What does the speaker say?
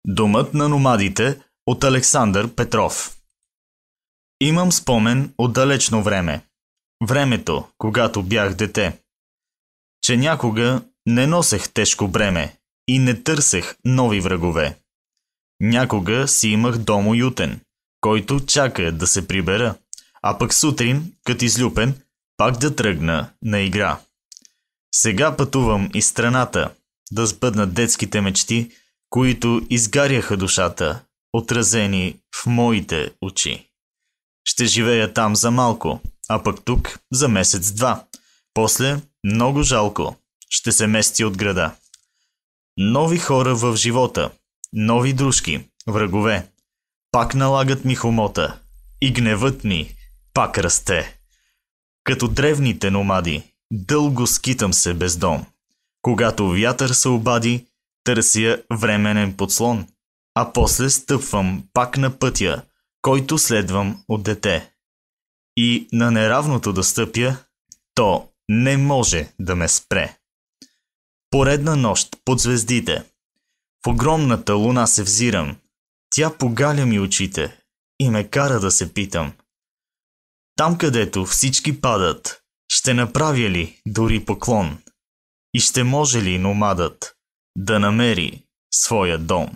Домът на номадите от Александър Петров. Имам спомен от далечно време. Времето, когато бях дете. Че някога не носех тежко бреме и не търсех нови врагове. Някога си имах дом уютен, който чака да се прибера, а пък сутрин, като излюпен, пак да тръгна на игра. Сега пътувам из страната, да сбъднат детските мечти, които изгаряха душата, отразени в моите очи. Ще живея там за малко, а пък тук за месец-два. После, много жалко, ще се мести от града. Нови хора в живота, нови дружки, врагове. Пак налагат ми хомота и гневът ми пак расте. Като древните номади, дълго скитам се без дом. Когато вятър се обади, търся временен подслон, а после стъпвам пак на пътя, който следвам от дете. И на неравното да стъпя, то не може да ме спре. Поредна нощ под звездите. В огромната луна се взирам. Тя погаля ми очите и ме кара да се питам. Там, където всички падат, ще направя ли дори поклон? И ще може ли номадът да намери своя дом?